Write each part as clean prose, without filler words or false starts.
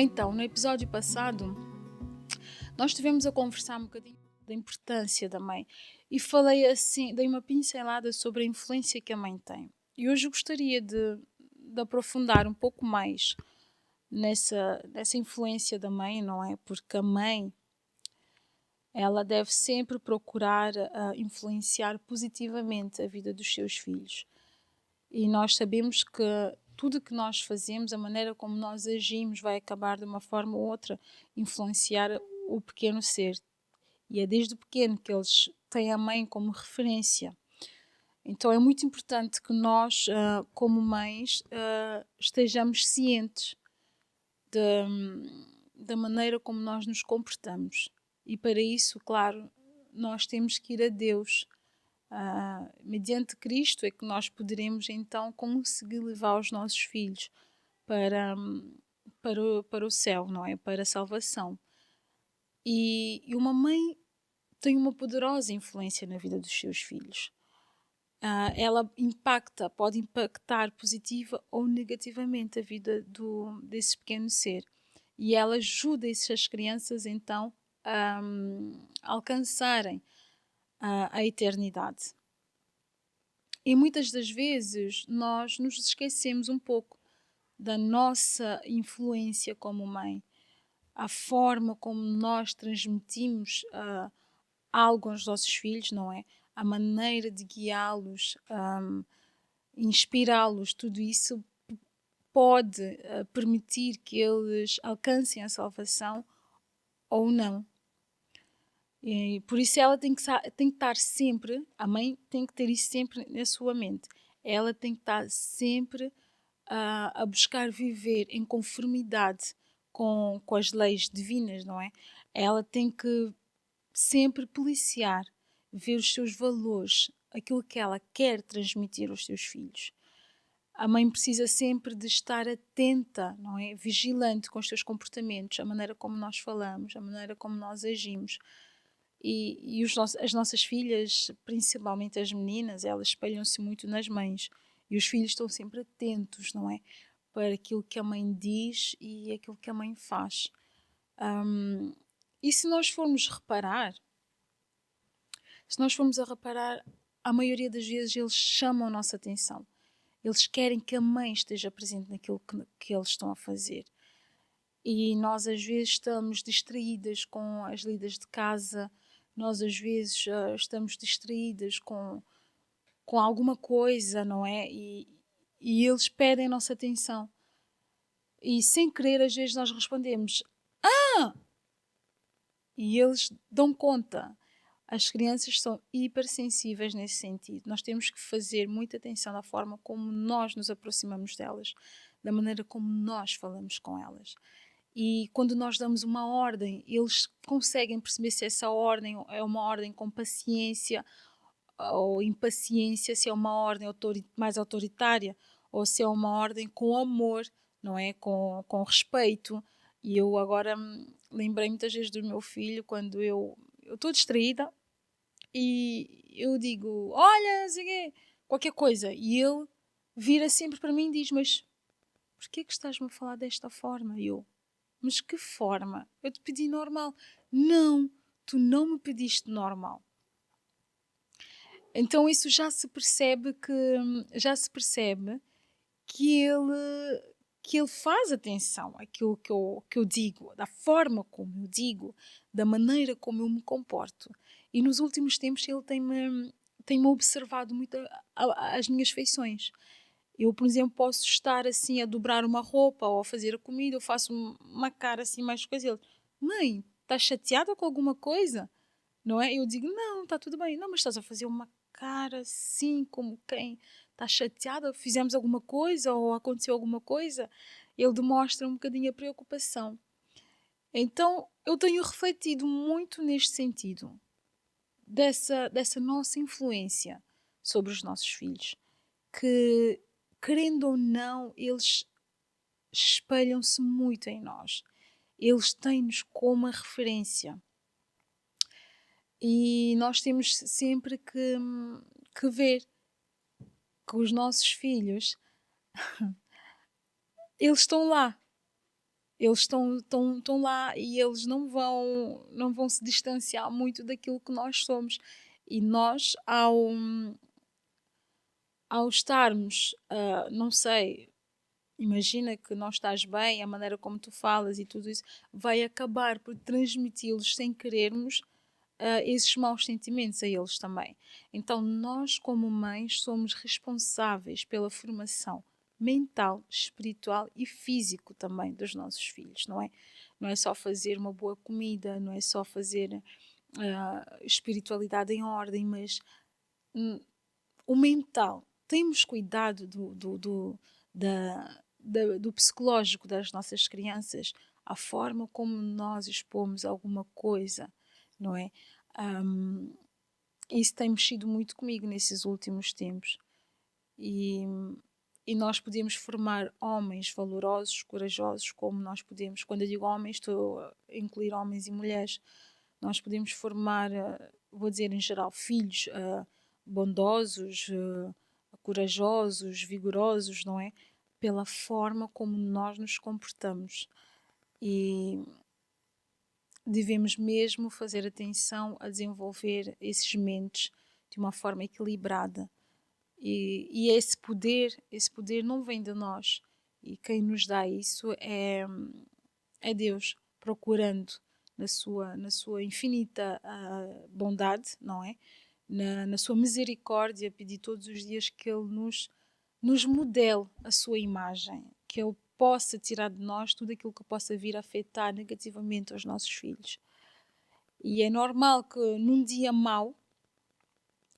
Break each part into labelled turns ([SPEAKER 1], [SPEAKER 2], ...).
[SPEAKER 1] Então, no episódio passado, nós tivemos a conversar um bocadinho da importância da mãe e falei assim, dei uma pincelada sobre a influência que a mãe tem. E hoje eu gostaria de aprofundar um pouco mais nessa influência da mãe, não é? Porque a mãe, ela deve sempre procurar influenciar positivamente a vida dos seus filhos. E nós sabemos que tudo que nós fazemos, a maneira como nós agimos, vai acabar de uma forma ou outra influenciar o pequeno ser. E é desde pequeno que eles têm a mãe como referência. Então é muito importante que nós, como mães, estejamos cientes da maneira como nós nos comportamos. E para isso, claro, nós temos que ir a Deus. Mediante Cristo é que nós poderemos então conseguir levar os nossos filhos para, para o céu, não é? Para a salvação. E uma mãe tem uma poderosa influência na vida dos seus filhos. Ela pode impactar positiva ou negativamente a vida desse pequeno ser. E ela ajuda essas crianças então a alcançarem a eternidade. E muitas das vezes nós nos esquecemos um pouco da nossa influência como mãe, a forma como nós transmitimos algo aos nossos filhos, não é? A maneira de guiá-los, inspirá-los, tudo isso pode permitir que eles alcancem a salvação ou não. E por isso ela tem que estar sempre, a mãe tem que ter isso sempre na sua mente. Ela tem que estar sempre a buscar viver em conformidade com as leis divinas, não é? Ela tem que sempre policiar, ver os seus valores, aquilo que ela quer transmitir aos seus filhos. A mãe precisa sempre de estar atenta, não é? Vigilante com os seus comportamentos, a maneira como nós falamos, a maneira como nós agimos. E as nossas filhas, principalmente as meninas, elas espelham-se muito nas mães. E os filhos estão sempre atentos, não é? Para aquilo que a mãe diz e aquilo que a mãe faz. E se nós formos a reparar, a maioria das vezes eles chamam a nossa atenção. Eles querem que a mãe esteja presente naquilo que eles estão a fazer. E nós às vezes estamos distraídas com as lidas de casa, nós às vezes estamos distraídas com alguma coisa, não é? E eles pedem a nossa atenção. E sem querer, às vezes nós respondemos: "Ah!" E eles dão conta. As crianças são hipersensíveis nesse sentido. Nós temos que fazer muita atenção na forma como nós nos aproximamos delas, da maneira como nós falamos com elas. E quando nós damos uma ordem, eles conseguem perceber se essa ordem é uma ordem com paciência ou impaciência, se é uma ordem mais autoritária ou se é uma ordem com amor, não é? Com respeito. E eu agora lembrei muitas vezes do meu filho quando eu estou distraída e eu digo, olha, não sei quê, qualquer coisa. E ele vira sempre para mim e diz, mas porquê que estás-me a falar desta forma? E eu, mas que forma? Eu te pedi normal. Não, tu não me pediste normal. Então isso já se percebe que ele faz atenção àquilo que eu digo, da forma como eu digo, da maneira como eu me comporto. E nos últimos tempos ele tem-me observado muito as minhas feições. Eu, por exemplo, posso estar assim a dobrar uma roupa ou a fazer a comida, eu faço uma cara assim mais coisa. Ele, mãe, estás chateada com alguma coisa? Não é? Eu digo, não, está tudo bem. Não, mas estás a fazer uma cara assim, como quem está chateada, fizemos alguma coisa ou aconteceu alguma coisa. Ele demonstra um bocadinho a preocupação. Então, eu tenho refletido muito neste sentido, dessa nossa influência sobre os nossos filhos, que, querendo ou não, eles espelham-se muito em nós. Eles têm-nos como a referência. E nós temos sempre que ver que os nossos filhos, eles estão lá. Eles estão lá e eles não vão se distanciar muito daquilo que nós somos. E nós, ao estarmos, não sei, imagina que não estás bem, a maneira como tu falas e tudo isso vai acabar por transmiti-los sem querermos esses maus sentimentos a eles também. Então, nós, como mães, somos responsáveis pela formação mental, espiritual e físico também dos nossos filhos, não é? Não é só fazer uma boa comida, não é só fazer espiritualidade em ordem, mas o mental. Temos cuidado do psicológico das nossas crianças, a forma como nós expomos alguma coisa, não é? Um, Isso tem mexido muito comigo nesses últimos tempos. E, e nós podemos formar homens valorosos, corajosos, como nós podemos. Quando eu digo homens, estou a incluir homens e mulheres. Nós podemos formar, vou dizer em geral, filhos bondosos, corajosos, vigorosos, não é? Pela forma como nós nos comportamos. E devemos mesmo fazer atenção a desenvolver esses mentes de uma forma equilibrada. E esse poder não vem de nós. E quem nos dá isso é Deus, procurando na sua infinita bondade, não é? Na sua misericórdia, pedir todos os dias que Ele nos modele a sua imagem, que Ele possa tirar de nós tudo aquilo que possa vir a afetar negativamente os nossos filhos. E é normal que num dia mau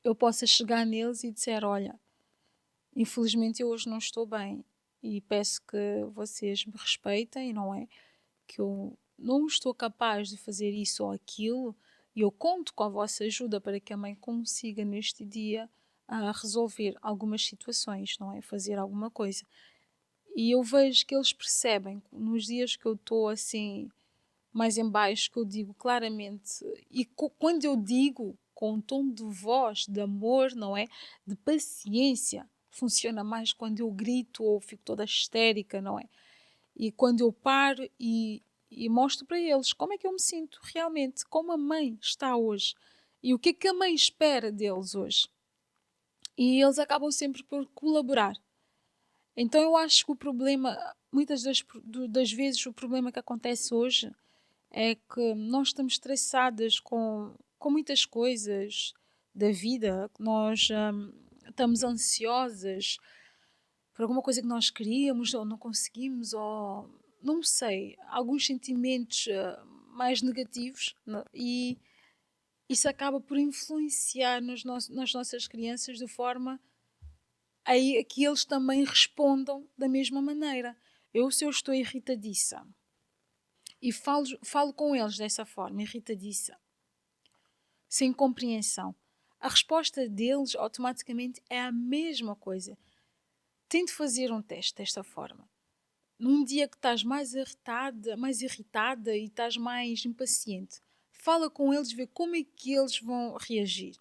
[SPEAKER 1] eu possa chegar neles e dizer: olha, infelizmente eu hoje não estou bem e peço que vocês me respeitem, não é? Que eu não estou capaz de fazer isso ou aquilo e eu conto com a vossa ajuda para que a mãe consiga neste dia resolver algumas situações, não é? Fazer alguma coisa. E eu vejo que eles percebem nos dias que eu estou assim mais em baixo, que eu digo claramente, e quando eu digo com um tom de voz, de amor, não é? De paciência, funciona mais quando eu grito ou fico toda histérica, não é? E quando eu paro e mostro para eles como é que eu me sinto realmente, como a mãe está hoje e o que é que a mãe espera deles hoje. E eles acabam sempre por colaborar. Então eu acho que o problema, muitas das vezes, o problema que acontece hoje é que nós estamos estressadas com muitas coisas da vida, que nós estamos ansiosas por alguma coisa que nós queríamos ou não conseguimos, ou não sei, alguns sentimentos mais negativos, e isso acaba por influenciar nas nossas crianças de forma a que eles também respondam da mesma maneira. Se eu estou irritadiça e falo com eles dessa forma, irritadiça, sem compreensão, a resposta deles automaticamente é a mesma coisa. Tente fazer um teste desta forma. Num dia que estás mais irritada e estás mais impaciente, fala com eles, vê como é que eles vão reagir.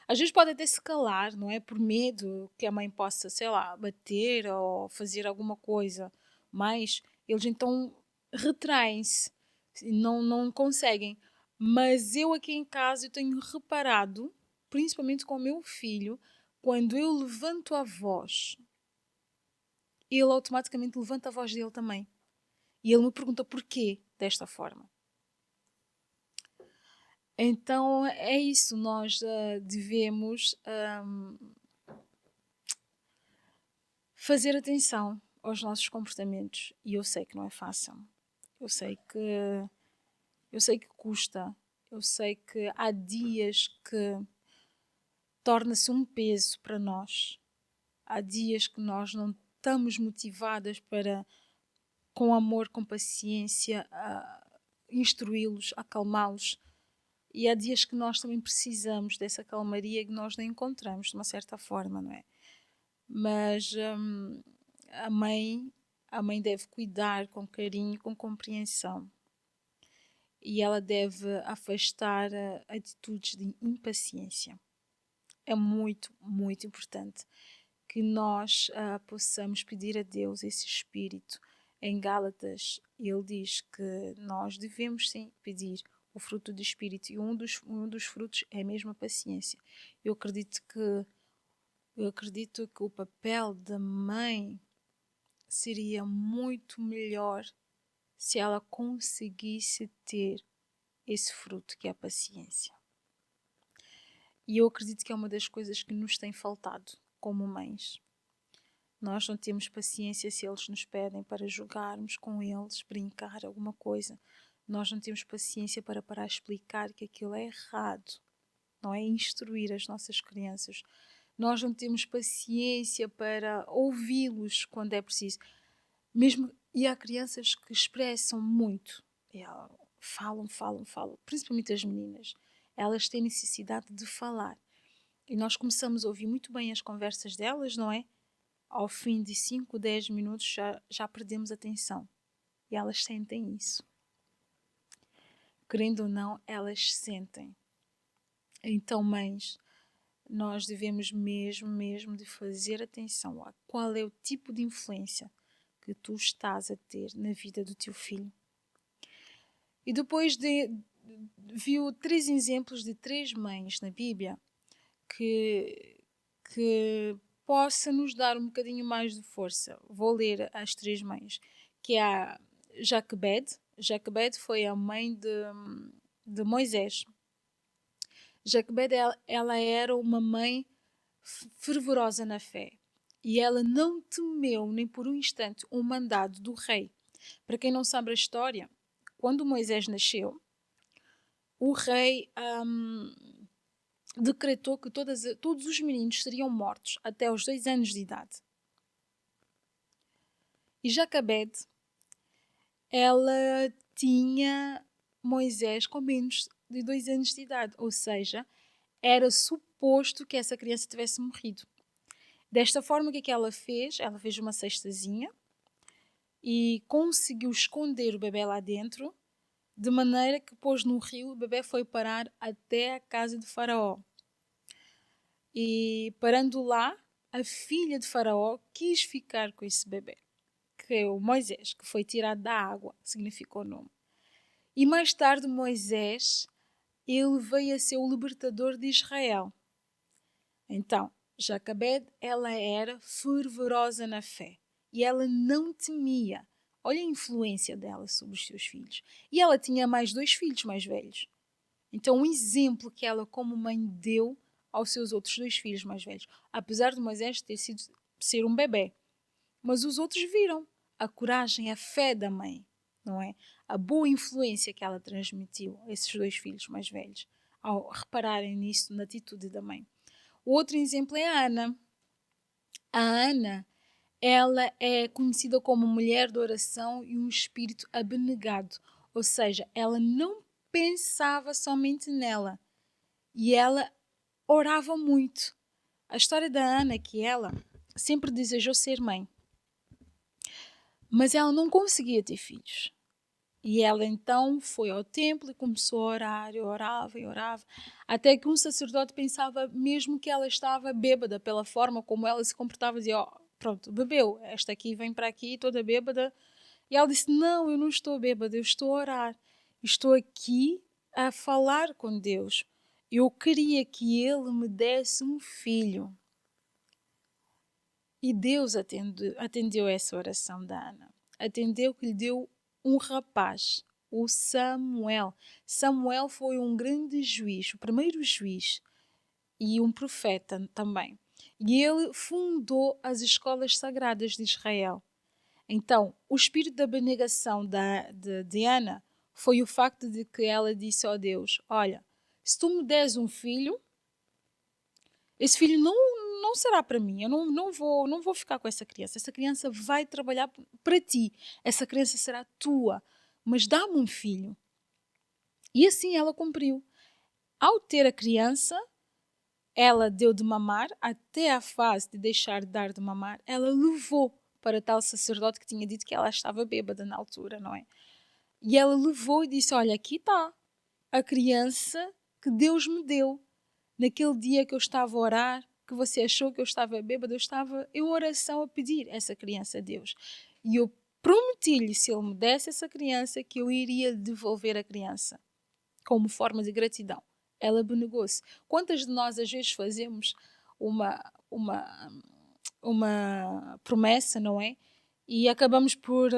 [SPEAKER 1] Às vezes pode até se calar, não é? Por medo que a mãe possa, sei lá, bater ou fazer alguma coisa. Mas eles então retraem-se, não conseguem. Mas eu aqui em casa eu tenho reparado, principalmente com o meu filho, quando eu levanto a voz, ele automaticamente levanta a voz dele também. E ele me pergunta porquê desta forma. Então é isso, nós devemos fazer atenção aos nossos comportamentos. E eu sei que não é fácil. Eu sei que custa. Eu sei que há dias que torna-se um peso para nós. Há dias que nós não estamos motivadas para, com amor, com paciência, instruí-los, acalmá-los. E há dias que nós também precisamos dessa calmaria que nós não encontramos, de uma certa forma, não é? Mas a mãe deve cuidar com carinho, com compreensão. E ela deve afastar atitudes de impaciência. É muito, muito importante que nós possamos pedir a Deus esse espírito, Em Gálatas, ele diz que nós devemos sim pedir o fruto do Espírito, e um dos frutos é mesmo a paciência. Eu acredito que o papel da mãe seria muito melhor se ela conseguisse ter esse fruto que é a paciência. E eu acredito que é uma das coisas que nos tem faltado como mães. Nós não temos paciência se eles nos pedem para jogarmos com eles, brincar, alguma coisa. Nós não temos paciência para parar a explicar que aquilo é errado. Não é instruir as nossas crianças. Nós não temos paciência para ouvi-los quando é preciso. E há crianças que expressam muito. Falam. Principalmente as meninas. Elas têm necessidade de falar. E nós começamos a ouvir muito bem as conversas delas, não é? Ao fim de 5, 10 minutos já perdemos a atenção. E elas sentem isso. Querendo ou não, elas sentem. Então, mães, nós devemos mesmo de fazer atenção a qual é o tipo de influência que tu estás a ter na vida do teu filho. E depois viu 3 exemplos de 3 mães na Bíblia que possa nos dar um bocadinho mais de força. Vou ler as 3 mães, que é a Joquebede. Joquebede foi a mãe de Moisés. Joquebede, ela era uma mãe fervorosa na fé. E ela não temeu nem por um instante o mandado do rei. Para quem não sabe a história, quando Moisés nasceu, o rei decretou que todos os meninos seriam mortos até aos 2 anos de idade. E Joquebede, ela tinha Moisés com menos de 2 anos de idade, ou seja, era suposto que essa criança tivesse morrido. Desta forma, o que é que ela fez? Ela fez uma cestazinha e conseguiu esconder o bebê lá dentro, de maneira que pôs no rio, o bebê foi parar até a casa de Faraó. E parando lá, a filha de Faraó quis ficar com esse bebê, que é o Moisés, que foi tirado da água, significou o nome. E mais tarde Moisés, ele veio a ser o libertador de Israel. Então, Joquebede, ela era fervorosa na fé e ela não temia. Olha a influência dela sobre os seus filhos. E ela tinha mais 2 filhos mais velhos. Então, um exemplo que ela, como mãe, deu aos seus outros 2 filhos mais velhos. Apesar de Moisés ser um bebê. Mas os outros viram a coragem, a fé da mãe, não é? A boa influência que ela transmitiu a esses 2 filhos mais velhos, ao repararem nisso, na atitude da mãe. O outro exemplo é a Ana. A Ana, ela é conhecida como mulher de oração e um espírito abnegado. Ou seja, ela não pensava somente nela. E ela orava muito. A história da Ana é que ela sempre desejou ser mãe. Mas ela não conseguia ter filhos. E ela então foi ao templo e começou a orar, e orava, até que um sacerdote pensava mesmo que ela estava bêbada pela forma como ela se comportava, dizia, pronto, bebeu, esta aqui vem para aqui toda bêbada. E ela disse, não, eu não estou bêbada, eu estou a orar, estou aqui a falar com Deus. Eu queria que Ele me desse um filho. E Deus atendeu essa oração da Ana. Atendeu que lhe deu um rapaz, o Samuel. Samuel foi um grande juiz, o primeiro juiz e um profeta também. E ele fundou as escolas sagradas de Israel. Então, o espírito da abnegação de Ana foi o facto de que ela disse ao Deus, olha, se tu me des um filho, esse filho não será para mim, eu não vou ficar com essa criança vai trabalhar para ti, essa criança será tua, mas dá-me um filho. E assim ela cumpriu. Ao ter a criança, ela deu de mamar, até a fase de deixar de dar de mamar, ela levou para tal sacerdote que tinha dito que ela estava bêbada na altura, não é? E ela levou e disse, olha, aqui está a criança que Deus me deu. Naquele dia que eu estava a orar, que você achou que eu estava bêbada, eu estava em oração a pedir essa criança a Deus. E eu Prometi-lhe, se ele me desse essa criança, que eu iria devolver a criança, como forma de gratidão. Ela abnegou-se. Quantas de nós às vezes fazemos uma, uma, uma promessa, não é? E acabamos por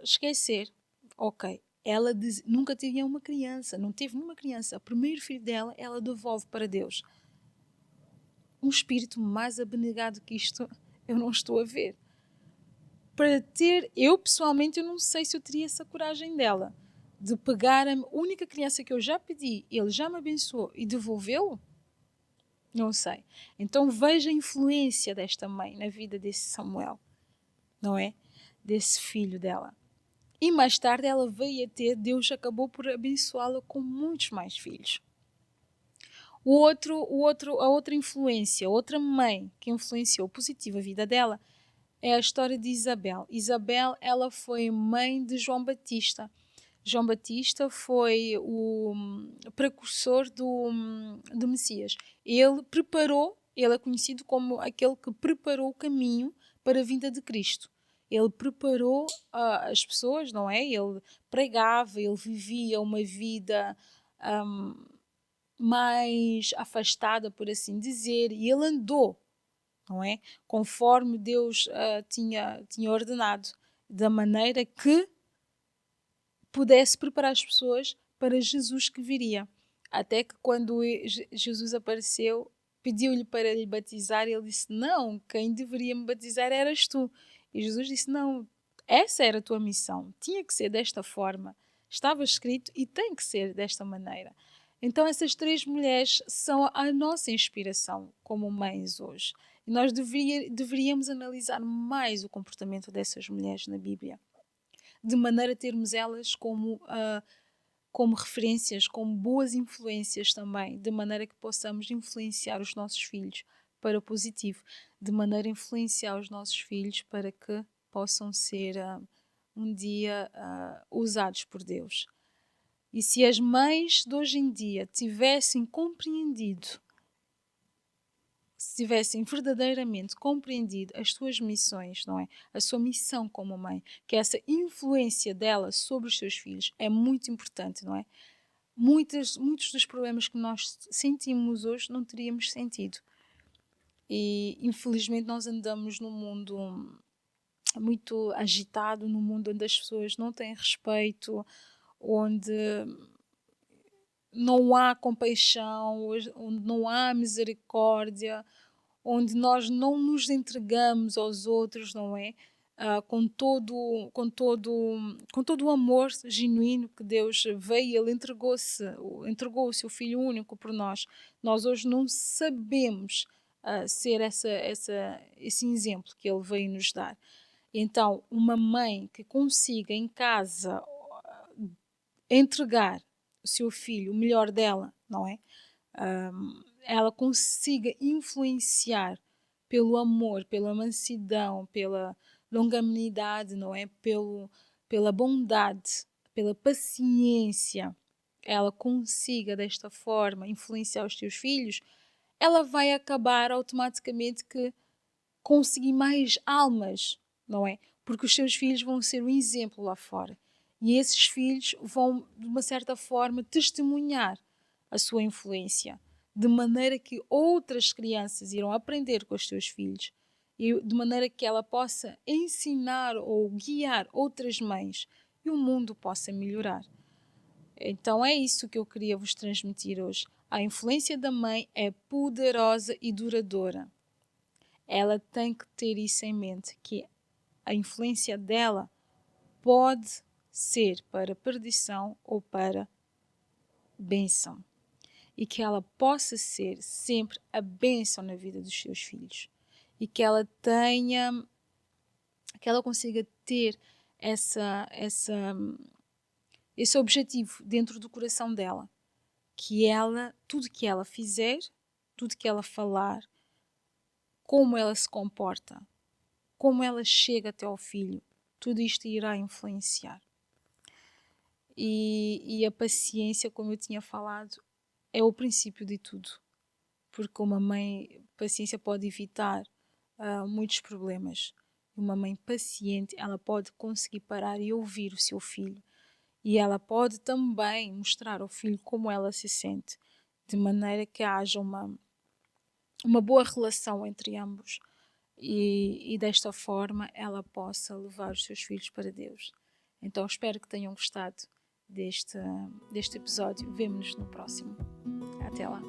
[SPEAKER 1] esquecer. Ok, ela nunca teve uma criança, não teve nenhuma criança. O primeiro filho dela, ela devolve para Deus. Um espírito mais abnegado que isto, eu não estou a ver. Para ter, eu pessoalmente, eu não sei se eu teria essa coragem dela, de pegar a única criança que eu já pedi, ele já me abençoou e devolveu? Não sei. Então veja a influência desta mãe na vida desse Samuel, não é? Desse filho dela. E mais tarde ela veio a ter, Deus acabou por abençoá-la com muitos mais filhos. A outra influência, outra mãe que influenciou positiva a vida dela é a história de Isabel. Isabel, ela foi mãe de João Batista. João Batista foi o precursor do Messias. Ele é conhecido como aquele que preparou o caminho para a vinda de Cristo. Ele preparou as pessoas, não é? Ele pregava, ele vivia uma vida mais afastada, por assim dizer, e ele andou, não é? Conforme Deus tinha ordenado, da maneira que pudesse preparar as pessoas para Jesus que viria. Até que quando Jesus apareceu, pediu-lhe para lhe batizar, e ele disse: Não, quem deveria me batizar eras tu. E Jesus disse: Não, essa era a tua missão, tinha que ser desta forma, estava escrito e tem que ser desta maneira. Então, essas três mulheres são a nossa inspiração como mães hoje. E nós deveríamos analisar mais o comportamento dessas mulheres na Bíblia, de maneira a termos elas como referências, como boas influências também, de maneira que possamos influenciar os nossos filhos para o positivo, de maneira a influenciar os nossos filhos para que possam ser um dia usados por Deus. E se as mães de hoje em dia tivessem compreendido, se tivessem verdadeiramente compreendido as suas missões, não é? A sua missão como mãe, que essa influência dela sobre os seus filhos é muito importante, não é? Muitos dos problemas que nós sentimos hoje não teríamos sentido. E infelizmente nós andamos num mundo muito agitado, num mundo onde as pessoas não têm respeito, onde não há compaixão, onde não há misericórdia, onde nós não nos entregamos aos outros, não é? Com todo o amor genuíno que Deus veio, Ele entregou o seu Filho único por nós. Nós hoje não sabemos ser esse exemplo que Ele veio nos dar. Então, uma mãe que consiga em casa entregar o seu filho, o melhor dela, não é? Ela consiga influenciar pelo amor, pela mansidão, pela longanimidade, não é? Pela bondade, pela paciência, ela consiga desta forma influenciar os seus filhos, ela vai acabar automaticamente que conseguir mais almas, não é? Porque os seus filhos vão ser um exemplo lá fora. E esses filhos vão, de uma certa forma, testemunhar a sua influência, de maneira que outras crianças irão aprender com os seus filhos e de maneira que ela possa ensinar ou guiar outras mães e o mundo possa melhorar. Então é isso que eu queria vos transmitir hoje. A influência da mãe é poderosa e duradoura. Ela tem que ter isso em mente, que a influência dela pode ser para perdição ou para bênção. E que ela possa ser sempre a bênção na vida dos seus filhos. E que ela consiga ter esse objetivo dentro do coração dela. Que tudo que ela fizer, tudo que ela falar, como ela se comporta, como ela chega até ao filho, tudo isto irá influenciar. E a paciência, como eu tinha falado, é o princípio de tudo. Porque uma mãe, paciência pode evitar muitos problemas. uma mãe paciente, ela pode conseguir parar e ouvir o seu filho. E ela pode também mostrar ao filho como ela se sente, de maneira que haja uma boa relação entre ambos. E desta forma ela possa levar os seus filhos para Deus. Então espero que tenham gostado deste episódio. Vemo-nos no próximo. Até lá.